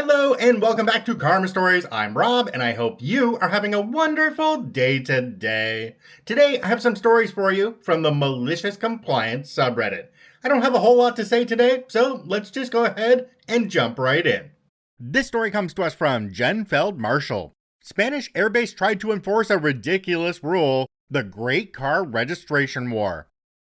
Hello and welcome back to Karma Stories. I'm Rob and I hope you are having a wonderful day today. Today I have some stories for you from the Malicious Compliance subreddit. I don't have a whole lot to say today, so let's just go ahead and jump right in. This story comes to us from Jenfeld Marshall. Spanish airbase tried to enforce a ridiculous rule, the Great Car Registration War.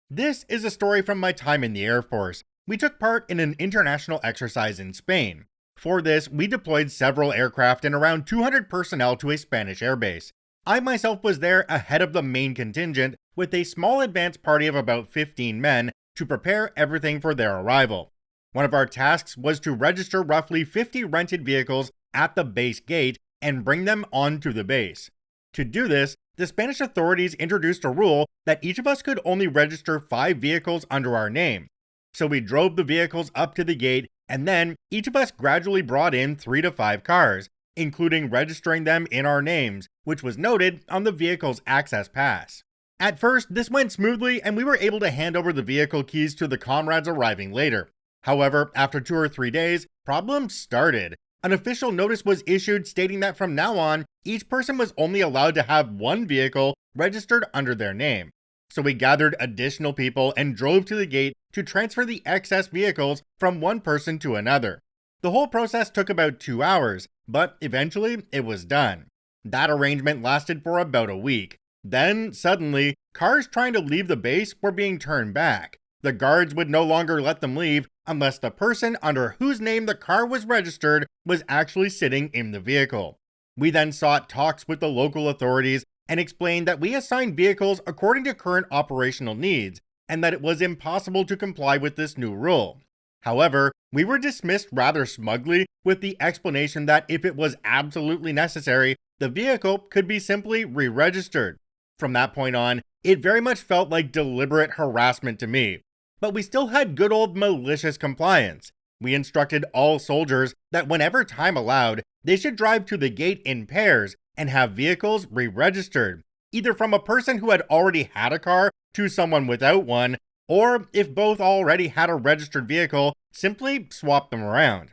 This is a story from my time in the Air Force. We took part in an international exercise in Spain. For this, we deployed several aircraft and around 200 personnel to a Spanish airbase. I myself was there ahead of the main contingent with a small advance party of about 15 men to prepare everything for their arrival. One of our tasks was to register roughly 50 rented vehicles at the base gate and bring them onto the base. To do this, the Spanish authorities introduced a rule that each of us could only register 5 vehicles under our name. So we drove the vehicles up to the gate, and then each of us gradually brought in 3 to 5 cars, including registering them in our names, which was noted on the vehicle's access pass. At first, this went smoothly and we were able to hand over the vehicle keys to the comrades arriving later. However, after 2 or 3 days, problems started. An official notice was issued stating that from now on, each person was only allowed to have 1 vehicle registered under their name. So we gathered additional people and drove to the gate to transfer the excess vehicles from one person to another. The whole process took about 2 hours, but eventually it was done. That arrangement lasted for about a week. Then, suddenly, cars trying to leave the base were being turned back. The guards would no longer let them leave unless the person under whose name the car was registered was actually sitting in the vehicle. We then sought talks with the local authorities and explained that we assigned vehicles according to current operational needs, and that it was impossible to comply with this new rule. However, we were dismissed rather smugly with the explanation that if it was absolutely necessary, the vehicle could be simply re-registered. From that point on, it very much felt like deliberate harassment to me. But we still had good old malicious compliance. We instructed all soldiers that whenever time allowed, they should drive to the gate in pairs and have vehicles re-registered, either from a person who had already had a car to someone without one, or if both already had a registered vehicle, simply swap them around.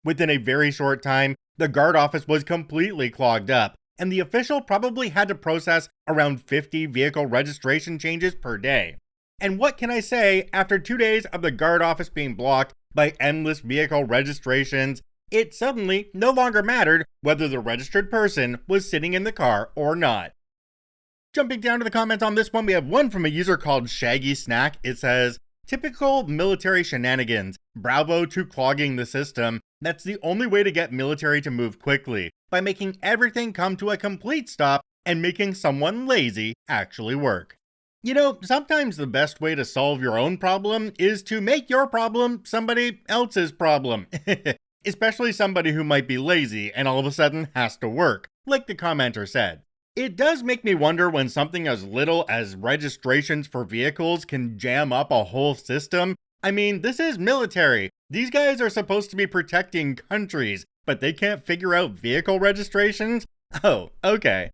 Within a very short time, the guard office was completely clogged up, and the official probably had to process around 50 vehicle registration changes per day. And what can I say, after 2 days of the guard office being blocked by endless vehicle registrations, it suddenly no longer mattered whether the registered person was sitting in the car or not. Jumping down to the comments on this one, we have one from a user called Shaggy Snack. It says, "Typical military shenanigans. Bravo to clogging the system. That's the only way to get military to move quickly, by making everything come to a complete stop and making someone lazy actually work." You know, sometimes the best way to solve your own problem is to make your problem somebody else's problem. Especially somebody who might be lazy and all of a sudden has to work, like the commenter said. It does make me wonder when something as little as registrations for vehicles can jam up a whole system. I mean, this is military. These guys are supposed to be protecting countries, but they can't figure out vehicle registrations? Oh, okay.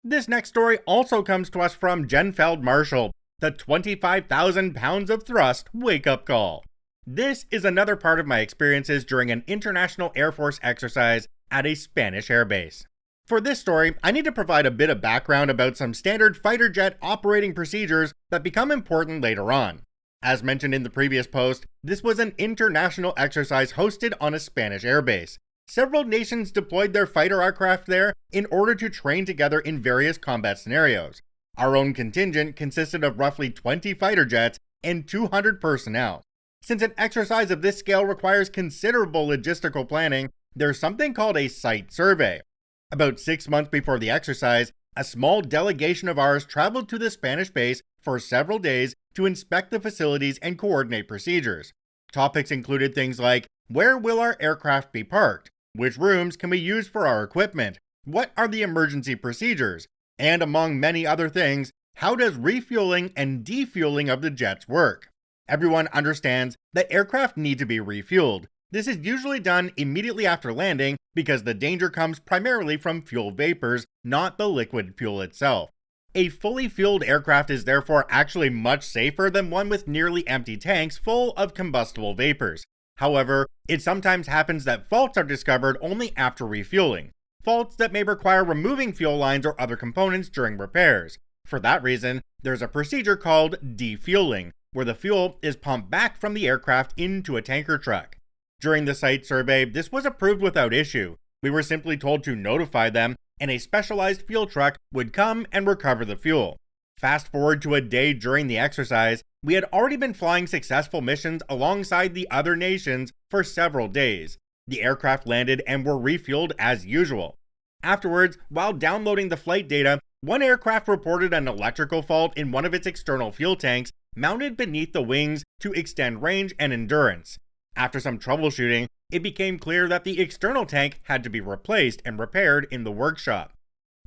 This next story also comes to us from Jenfeld Marshall, the 25,000 pounds of thrust wake-up call. This is another part of my experiences during an international Air Force exercise at a Spanish airbase. For this story, I need to provide a bit of background about some standard fighter jet operating procedures that become important later on. As mentioned in the previous post, this was an international exercise hosted on a Spanish airbase. Several nations deployed their fighter aircraft there in order to train together in various combat scenarios. Our own contingent consisted of roughly 20 fighter jets and 200 personnel. Since an exercise of this scale requires considerable logistical planning, there's something called a site survey. About 6 months before the exercise, a small delegation of ours traveled to the Spanish base for several days to inspect the facilities and coordinate procedures. Topics included things like, where will our aircraft be parked? Which rooms can we use for our equipment? What are the emergency procedures? And among many other things, how does refueling and defueling of the jets work? Everyone understands that aircraft need to be refueled. This is usually done immediately after landing because the danger comes primarily from fuel vapors, not the liquid fuel itself. A fully fueled aircraft is therefore actually much safer than one with nearly empty tanks full of combustible vapors. However, it sometimes happens that faults are discovered only after refueling, faults that may require removing fuel lines or other components during repairs. For that reason, there's a procedure called defueling, where the fuel is pumped back from the aircraft into a tanker truck. During the site survey, this was approved without issue. We were simply told to notify them, and a specialized fuel truck would come and recover the fuel. Fast forward to a day during the exercise, we had already been flying successful missions alongside the other nations for several days. The aircraft landed and were refueled as usual. Afterwards, while downloading the flight data, one aircraft reported an electrical fault in one of its external fuel tanks mounted beneath the wings to extend range and endurance. After some troubleshooting, it became clear that the external tank had to be replaced and repaired in the workshop.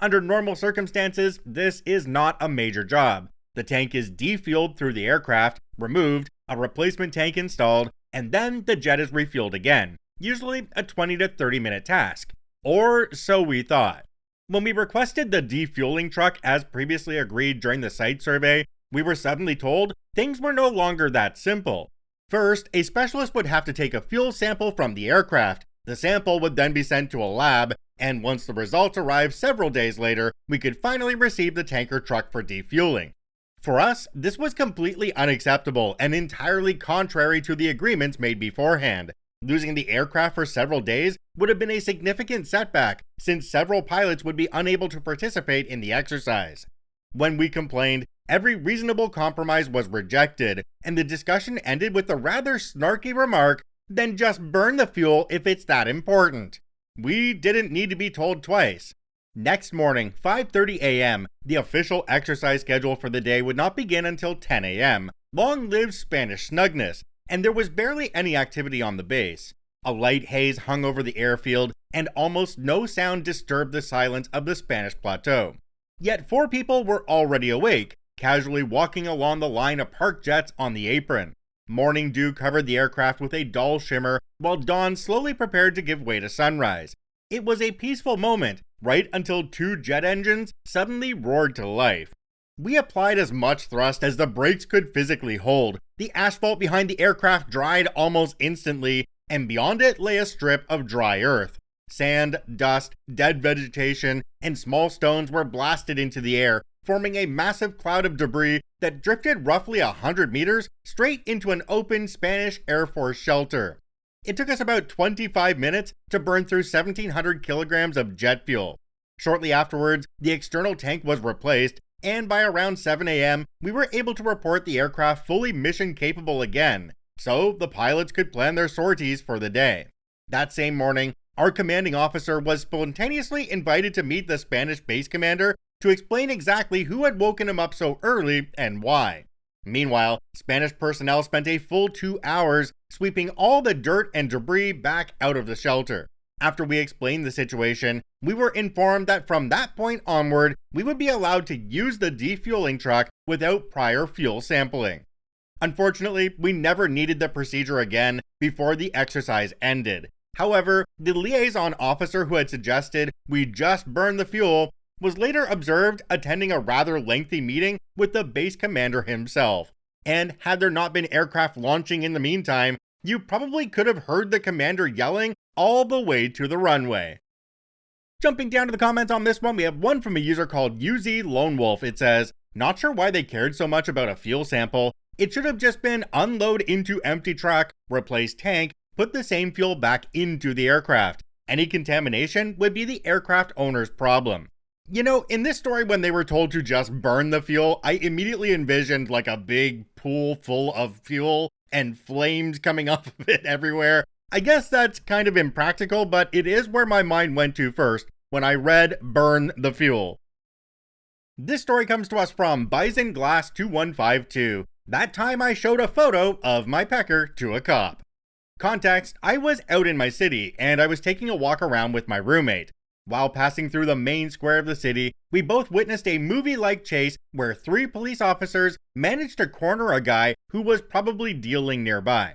Under normal circumstances, this is not a major job. The tank is defueled through the aircraft, removed, a replacement tank installed, and then the jet is refueled again, usually a 20 to 30 minute task. Or so we thought. When we requested the defueling truck as previously agreed during the site survey, we were suddenly told things were no longer that simple. First, a specialist would have to take a fuel sample from the aircraft. The sample would then be sent to a lab, and once the results arrived several days later, we could finally receive the tanker truck for defueling. For us, this was completely unacceptable and entirely contrary to the agreements made beforehand. Losing the aircraft for several days would have been a significant setback, since several pilots would be unable to participate in the exercise. When we complained, every reasonable compromise was rejected, and the discussion ended with the rather snarky remark, "Then just burn the fuel if it's that important." We didn't need to be told twice. Next morning, 5:30 a.m., the official exercise schedule for the day would not begin until 10 a.m. Long live Spanish snugness, and there was barely any activity on the base. A light haze hung over the airfield, and almost no sound disturbed the silence of the Spanish plateau. Yet 4 people were already awake, casually walking along the line of parked jets on the apron. Morning dew covered the aircraft with a dull shimmer, while dawn slowly prepared to give way to sunrise. It was a peaceful moment, right until 2 jet engines suddenly roared to life. We applied as much thrust as the brakes could physically hold. The asphalt behind the aircraft dried almost instantly, and beyond it lay a strip of dry earth. Sand, dust, dead vegetation, and small stones were blasted into the air, forming a massive cloud of debris that drifted roughly 100 meters straight into an open Spanish Air Force shelter. It took us about 25 minutes to burn through 1,700 kilograms of jet fuel. Shortly afterwards, the external tank was replaced, and by around 7 a.m., we were able to report the aircraft fully mission capable again, so the pilots could plan their sorties for the day. That same morning, our commanding officer was spontaneously invited to meet the Spanish base commander to explain exactly who had woken him up so early and why. Meanwhile, Spanish personnel spent a full 2 hours sweeping all the dirt and debris back out of the shelter. After we explained the situation, we were informed that from that point onward, we would be allowed to use the defueling truck without prior fuel sampling. Unfortunately, we never needed the procedure again before the exercise ended. However, the liaison officer who had suggested we just burn the fuel was later observed attending a rather lengthy meeting with the base commander himself. And had there not been aircraft launching in the meantime, you probably could have heard the commander yelling all the way to the runway. Jumping down to the comments on this one, we have one from a user called UZ Lone Wolf. It says, "Not sure why they cared so much about a fuel sample. It should have just been unload into empty truck, replace tank, put the same fuel back into the aircraft. Any contamination would be the aircraft owner's problem." You know, in this story, when they were told to just burn the fuel, I immediately envisioned like a big pool full of fuel and flames coming off of it everywhere. I guess that's kind of impractical, but it is where my mind went to first when I read burn the fuel. This story comes to us from Bison Glass 2152. That time I showed a photo of my pecker to a cop. Context: I was out in my city and I was taking a walk around with my roommate. While passing through the main square of the city, we both witnessed a movie-like chase where 3 police officers managed to corner a guy who was probably dealing nearby.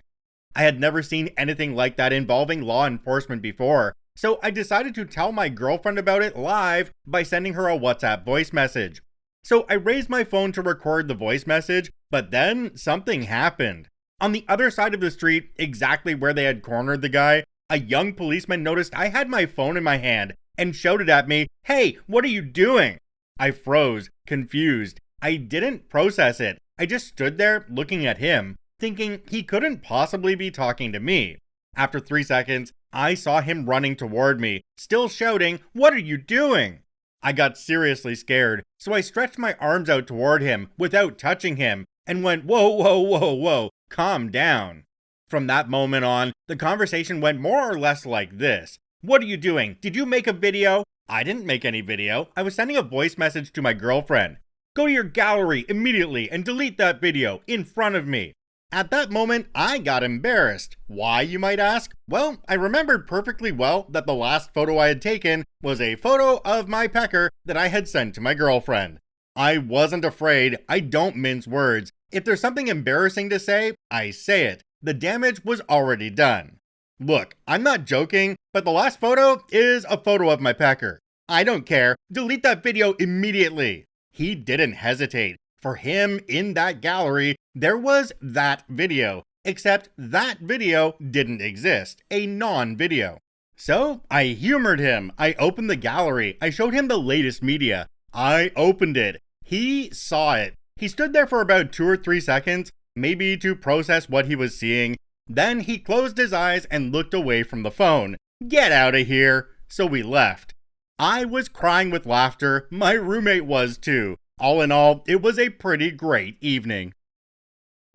I had never seen anything like that involving law enforcement before, so I decided to tell my girlfriend about it live by sending her a WhatsApp voice message. So I raised my phone to record the voice message, but then something happened. On the other side of the street, exactly where they had cornered the guy, a young policeman noticed I had my phone in my hand and shouted at me, "Hey, what are you doing?" I froze, confused. I didn't process it. I just stood there looking at him, thinking he couldn't possibly be talking to me. After 3 seconds, I saw him running toward me, still shouting, "What are you doing?" I got seriously scared, so I stretched my arms out toward him without touching him and went, "Whoa, whoa, whoa, whoa, calm down." From that moment on, the conversation went more or less like this. "What are you doing? Did you make a video?" I didn't make any video. I was sending a voice message to my girlfriend. "Go to your gallery immediately and delete that video in front of me." At that moment, I got embarrassed. Why, you might ask? Well, I remembered perfectly well that the last photo I had taken was a photo of my pecker that I had sent to my girlfriend. I wasn't afraid. I don't mince words. If there's something embarrassing to say, I say it. The damage was already done. Look, I'm not joking, but the last photo is a photo of my pecker. I don't care. Delete that video immediately. He didn't hesitate. For him, in that gallery, there was that video. Except that video didn't exist. A non-video. So, I humored him. I opened the gallery. I showed him the latest media. I opened it. He saw it. He stood there for about 2 or 3 seconds, maybe to process what he was seeing. Then he closed his eyes and looked away from the phone. "Get out of here." So we left. I was crying with laughter. My roommate was too. All in all, it was a pretty great evening.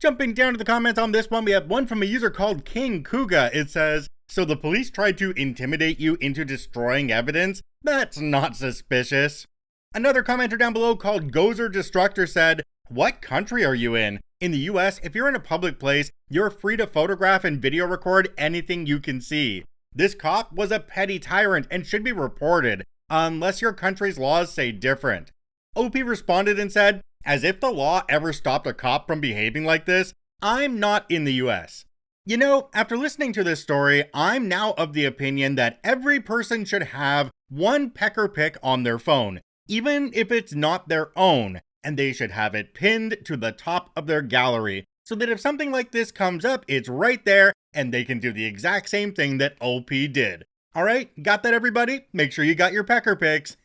Jumping down to the comments on this one, we have one from a user called King Kuga. It says, "So the police tried to intimidate you into destroying evidence? That's not suspicious." Another commenter down below called Gozer Destructor said, "What country are you in? In the US, if you're in a public place, you're free to photograph and video record anything you can see. This cop was a petty tyrant and should be reported, unless your country's laws say different." OP responded and said, "As if the law ever stopped a cop from behaving like this, I'm not in the US. You know, after listening to this story, I'm now of the opinion that every person should have one pecker pic on their phone, even if it's not their own, and they should have it pinned to the top of their gallery, so that if something like this comes up, it's right there, and they can do the exact same thing that OP did. Alright, got that everybody? Make sure you got your pecker pics."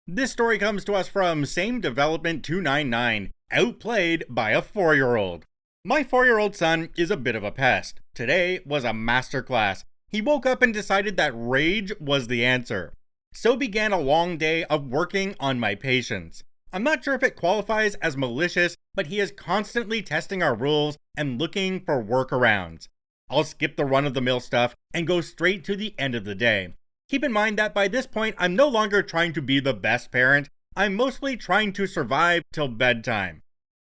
This story comes to us from Same Development 299, outplayed by a 4-year-old. My 4-year-old son is a bit of a pest. Today was a masterclass. He woke up and decided that rage was the answer. So began a long day of working on my patience. I'm not sure if it qualifies as malicious, but he is constantly testing our rules and looking for workarounds. I'll skip the run-of-the-mill stuff and go straight to the end of the day. Keep in mind that by this point, I'm no longer trying to be the best parent. I'm mostly trying to survive till bedtime.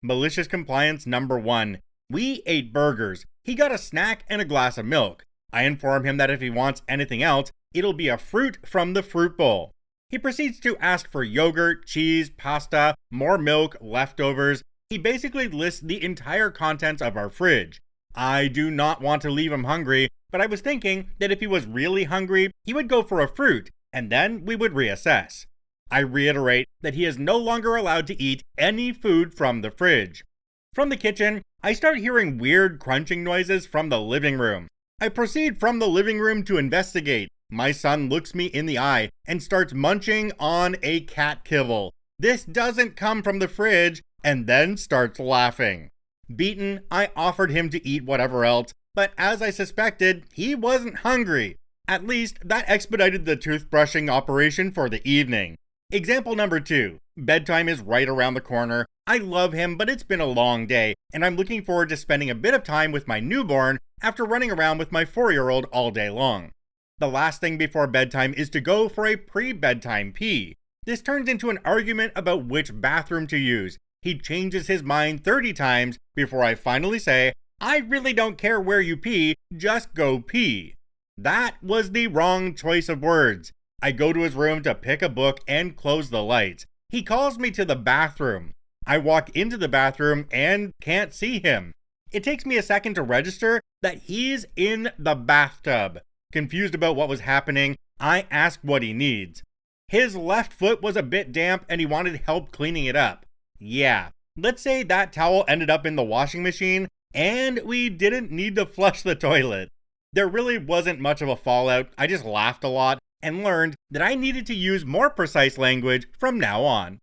Malicious Compliance number 1. We ate burgers. He got a snack and a glass of milk. I inform him that if he wants anything else, it'll be a fruit from the fruit bowl. He proceeds to ask for yogurt, cheese, pasta, more milk, leftovers. He basically lists the entire contents of our fridge. I do not want to leave him hungry, but I was thinking that if he was really hungry, he would go for a fruit, and then we would reassess. I reiterate that he is no longer allowed to eat any food from the fridge. From the kitchen, I start hearing weird crunching noises from the living room. I proceed from the living room to investigate. My son looks me in the eye and starts munching on a cat kibble. This doesn't come from the fridge, and then starts laughing. Beaten, I offered him to eat whatever else, but as I suspected, he wasn't hungry. At least, that expedited the toothbrushing operation for the evening. Example number 2. Bedtime is right around the corner. I love him, but it's been a long day, and I'm looking forward to spending a bit of time with my newborn after running around with my 4-year-old all day long. The last thing before bedtime is to go for a pre-bedtime pee. This turns into an argument about which bathroom to use. He changes his mind 30 times before I finally say, "I really don't care where you pee, just go pee." That was the wrong choice of words. I go to his room to pick a book and close the lights. He calls me to the bathroom. I walk into the bathroom and can't see him. It takes me a second to register that he's in the bathtub. Confused about what was happening, I ask what he needs. His left foot was a bit damp and he wanted help cleaning it up. Yeah, let's say that towel ended up in the washing machine. And we didn't need to flush the toilet. There really wasn't much of a fallout, I just laughed a lot and learned that I needed to use more precise language from now on.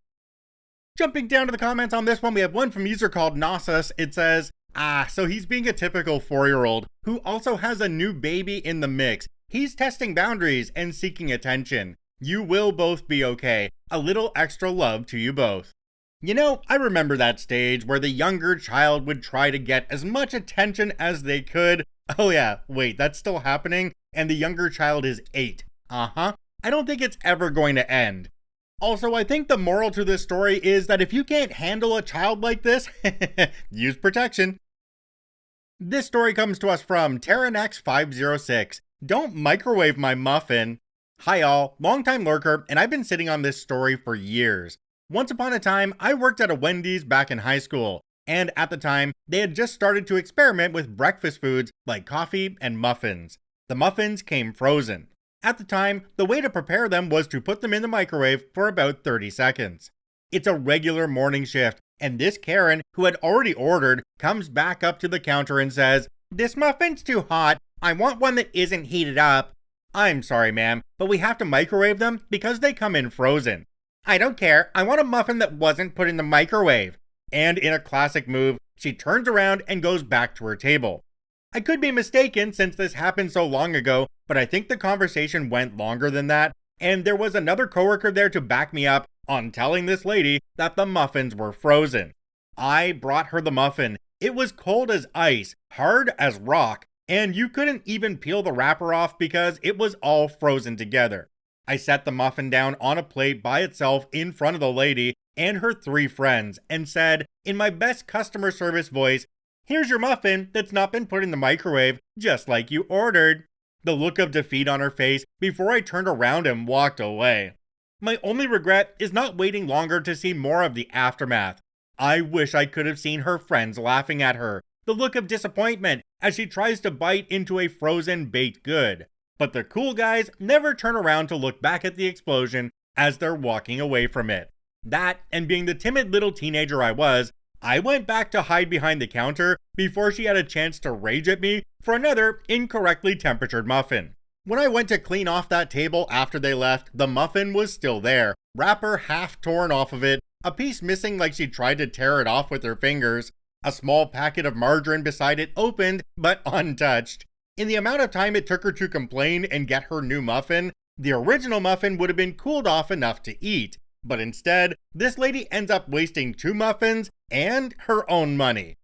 Jumping down to the comments on this one, we have one from a user called Nasus. It says, so he's being a typical 4-year-old who also has a new baby in the mix. He's testing boundaries and seeking attention. You will both be okay. A little extra love to you both. You know, I remember that stage where the younger child would try to get as much attention as they could. Oh yeah, wait, that's still happening? And the younger child is 8. I don't think it's ever going to end. Also, I think the moral to this story is that if you can't handle a child like this, use protection. This story comes to us from TerranX506. Don't microwave my muffin. Hi all, longtime lurker, and I've been sitting on this story for years. Once upon a time, I worked at a Wendy's back in high school, and at the time, they had just started to experiment with breakfast foods like coffee and muffins. The muffins came frozen. At the time, the way to prepare them was to put them in the microwave for about 30 seconds. It's a regular morning shift, and this Karen, who had already ordered, comes back up to the counter and says, "This muffin's too hot. I want one that isn't heated up." "I'm sorry, ma'am, but we have to microwave them because they come in frozen." "I don't care. I want a muffin that wasn't put in the microwave." And in a classic move, she turns around and goes back to her table. I could be mistaken since this happened so long ago, but I think the conversation went longer than that, and there was another coworker there to back me up on telling this lady that the muffins were frozen. I brought her the muffin. It was cold as ice, hard as rock, and you couldn't even peel the wrapper off because it was all frozen together. I set the muffin down on a plate by itself in front of the lady and her 3 friends and said, in my best customer service voice, "Here's your muffin that's not been put in the microwave, just like you ordered." The look of defeat on her face before I turned around and walked away. My only regret is not waiting longer to see more of the aftermath. I wish I could have seen her friends laughing at her, the look of disappointment as she tries to bite into a frozen baked good. But the cool guys never turn around to look back at the explosion as they're walking away from it. That, and being the timid little teenager I was, I went back to hide behind the counter before she had a chance to rage at me for another incorrectly temperatured muffin. When I went to clean off that table after they left, the muffin was still there, wrapper half torn off of it, a piece missing like she tried to tear it off with her fingers, a small packet of margarine beside it opened but untouched. In the amount of time it took her to complain and get her new muffin, the original muffin would have been cooled off enough to eat. But instead, this lady ends up wasting 2 muffins and her own money.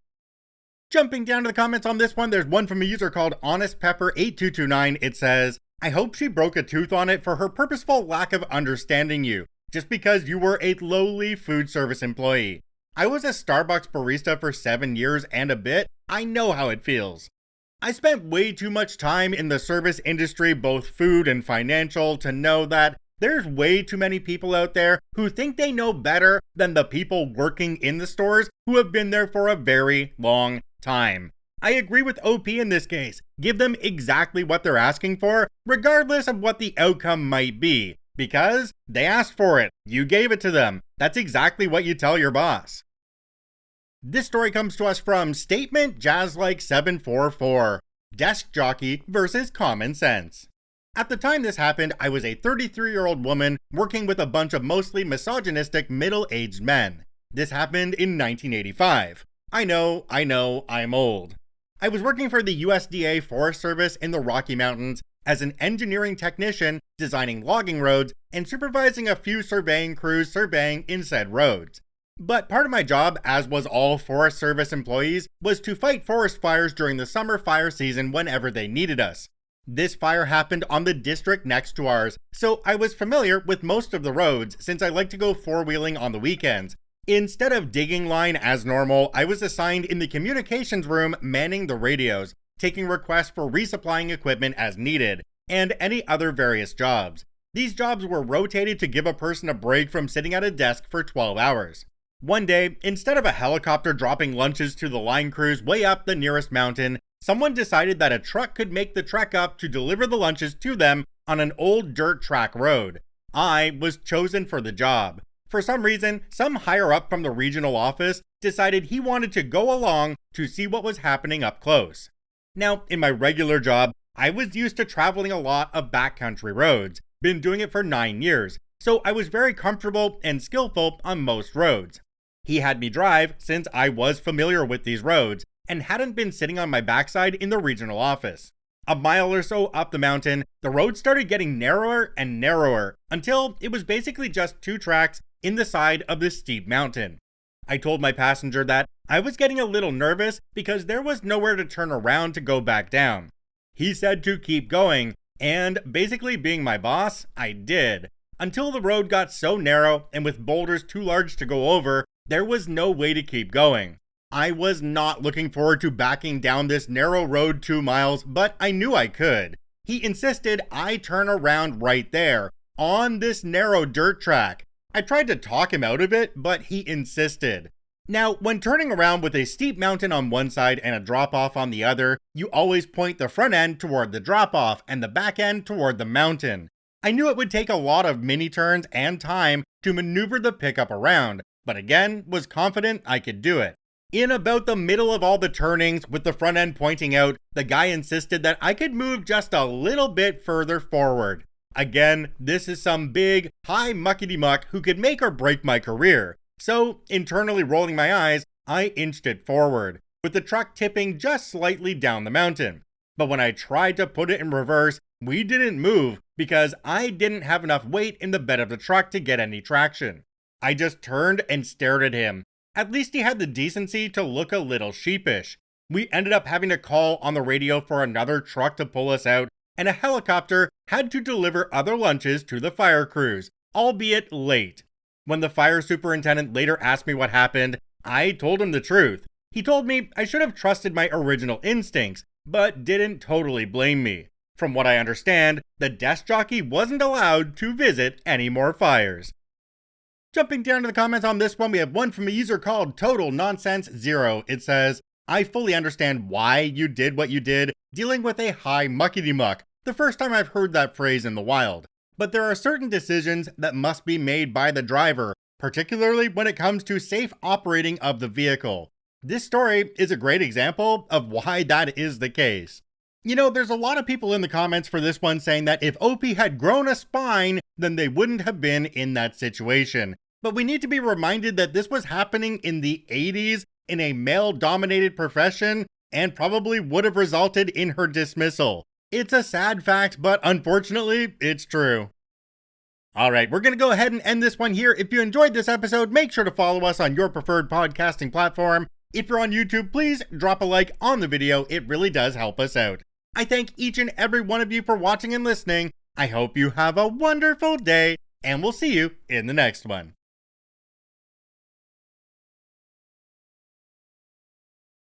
Jumping down to the comments on this one, there's one from a user called HonestPepper8229. It says, "I hope she broke a tooth on it for her purposeful lack of understanding you, just because you were a lowly food service employee. I was a Starbucks barista for 7 years and a bit. I know how it feels. I spent way too much time in the service industry, both food and financial, to know that there's way too many people out there who think they know better than the people working in the stores who have been there for a very long time. I agree with OP in this case. Give them exactly what they're asking for, regardless of what the outcome might be, because they asked for it. You gave it to them. That's exactly what you tell your boss." This story comes to us from Statement Jazzlike 744, Desk Jockey versus Common Sense. At the time this happened, I was a 33-year-old woman working with a bunch of mostly misogynistic middle-aged men. This happened in 1985. I know, I'm old. I was working for the USDA Forest Service in the Rocky Mountains as an engineering technician, designing logging roads and supervising a few surveying crews surveying in said roads. But part of my job, as was all Forest Service employees, was to fight forest fires during the summer fire season whenever they needed us. This fire happened on the district next to ours, so I was familiar with most of the roads since I like to go four-wheeling on the weekends. Instead of digging line as normal, I was assigned in the communications room manning the radios, taking requests for resupplying equipment as needed, and any other various jobs. These jobs were rotated to give a person a break from sitting at a desk for 12 hours. One day, instead of a helicopter dropping lunches to the line crews way up the nearest mountain, someone decided that a truck could make the trek up to deliver the lunches to them on an old dirt track road. I was chosen for the job. For some reason, some higher up from the regional office decided he wanted to go along to see what was happening up close. Now, in my regular job, I was used to traveling a lot of backcountry roads, been doing it for 9 years, so I was very comfortable and skillful on most roads. He had me drive since I was familiar with these roads and hadn't been sitting on my backside in the regional office. A mile or so up the mountain, the road started getting narrower and narrower until it was basically just 2 tracks in the side of this steep mountain. I told my passenger that I was getting a little nervous because there was nowhere to turn around to go back down. He said to keep going, and basically being my boss, I did, until the road got so narrow and with boulders too large to go over, there was no way to keep going. I was not looking forward to backing down this narrow road 2 miles, but I knew I could. He insisted I turn around right there, on this narrow dirt track. I tried to talk him out of it, but he insisted. Now, when turning around with a steep mountain on one side and a drop-off on the other, you always point the front end toward the drop-off and the back end toward the mountain. I knew it would take a lot of mini turns and time to maneuver the pickup around, but again, was confident I could do it. In about the middle of all the turnings, with the front end pointing out, the guy insisted that I could move just a little bit further forward. Again, this is some big, high muckety-muck who could make or break my career. So, internally rolling my eyes, I inched it forward, with the truck tipping just slightly down the mountain. But when I tried to put it in reverse, we didn't move because I didn't have enough weight in the bed of the truck to get any traction. I just turned and stared at him. At least he had the decency to look a little sheepish. We ended up having to call on the radio for another truck to pull us out, and a helicopter had to deliver other lunches to the fire crews, albeit late. When the fire superintendent later asked me what happened, I told him the truth. He told me I should have trusted my original instincts, but didn't totally blame me. From what I understand, the desk jockey wasn't allowed to visit any more fires. Jumping down to the comments on this one, we have one from a user called Total Nonsense 0. It says, I fully understand why you did what you did, dealing with a high muckety-muck. The first time I've heard that phrase in the wild. But there are certain decisions that must be made by the driver, particularly when it comes to safe operating of the vehicle. This story is a great example of why that is the case. You know, there's a lot of people in the comments for this one saying that if OP had grown a spine, then they wouldn't have been in that situation. But we need to be reminded that this was happening in the 80s in a male-dominated profession and probably would have resulted in her dismissal. It's a sad fact, but unfortunately, it's true. Alright, we're going to go ahead and end this one here. If you enjoyed this episode, make sure to follow us on your preferred podcasting platform. If you're on YouTube, please drop a like on the video. It really does help us out. I thank each and every one of you for watching and listening. I hope you have a wonderful day, and we'll see you in the next one.